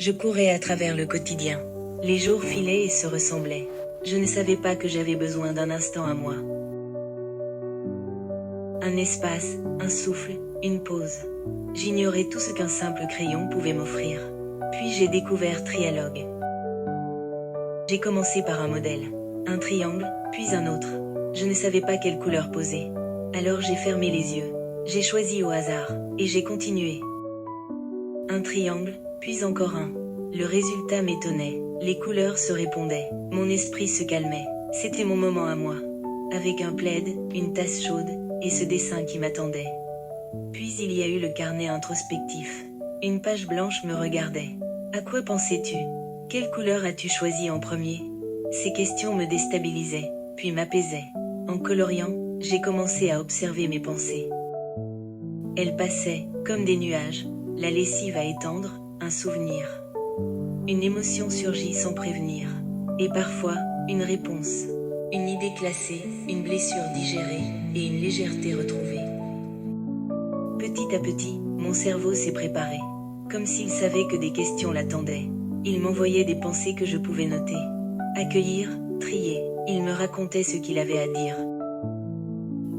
Je courais à travers le quotidien. Les jours filaient et se ressemblaient. Je ne savais pas que j'avais besoin d'un instant à moi. Un espace, un souffle, une pause. J'ignorais tout ce qu'un simple crayon pouvait m'offrir. Puis j'ai découvert Trialogue. J'ai commencé par un modèle, un triangle, puis un autre. Je ne savais pas quelle couleur poser. Alors j'ai fermé les yeux. J'ai choisi au hasard, et j'ai continué. Un triangle, puis encore un. Le résultat m'étonnait. Les couleurs se répondaient. Mon esprit se calmait. C'était mon moment à moi. Avec un plaid, une tasse chaude, et ce dessin qui m'attendait. Puis il y a eu le carnet introspectif. Une page blanche me regardait. À quoi pensais-tu? Quelle couleur as-tu choisi en premier? Ces questions me déstabilisaient, puis m'apaisaient. En coloriant, j'ai commencé à observer mes pensées. Elles passaient, comme des nuages, la lessive à étendre, un souvenir. Une émotion surgit sans prévenir. Et parfois, une réponse. Une idée classée, une blessure digérée, et une légèreté retrouvée. Petit à petit, mon cerveau s'est préparé. Comme s'il savait que des questions l'attendaient. Il m'envoyait des pensées que je pouvais noter. Accueillir, trier, il me racontait ce qu'il avait à dire.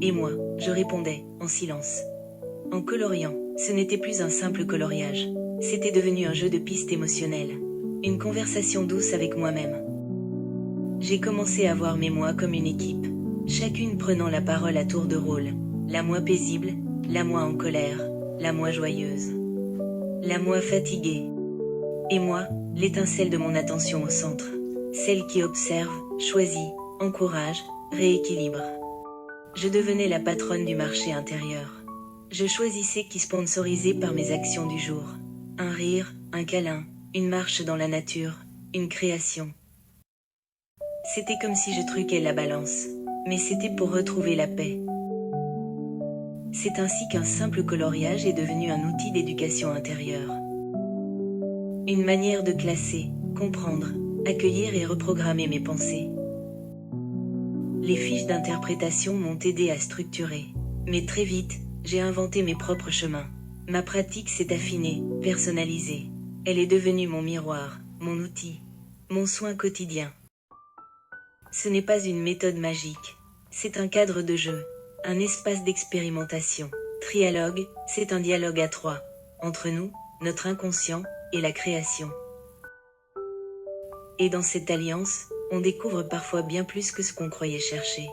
Et moi, je répondais, en silence. En coloriant, ce n'était plus un simple coloriage. C'était devenu un jeu de pistes émotionnelles. Une conversation douce avec moi-même. J'ai commencé à voir mes moi comme une équipe. Chacune prenant la parole à tour de rôle. La moi paisible, la moi en colère, la moi joyeuse. La moi fatiguée. Et moi, l'étincelle de mon attention au centre. Celle qui observe, choisit, encourage, rééquilibre. Je devenais la patronne du marché intérieur. Je choisissais qui sponsorisait par mes actions du jour. Un rire, un câlin, une marche dans la nature, une création. C'était comme si je truquais la balance, mais c'était pour retrouver la paix. C'est ainsi qu'un simple coloriage est devenu un outil d'éducation intérieure. Une manière de classer, comprendre, accueillir et reprogrammer mes pensées. Les fiches d'interprétation m'ont aidé à structurer, mais très vite, j'ai inventé mes propres chemins. Ma pratique s'est affinée, personnalisée. Elle est devenue mon miroir, mon outil, mon soin quotidien. Ce n'est pas une méthode magique, c'est un cadre de jeu, un espace d'expérimentation. Trialogue, c'est un dialogue à trois, entre nous, notre inconscient, et la création. Et dans cette alliance, on découvre parfois bien plus que ce qu'on croyait chercher.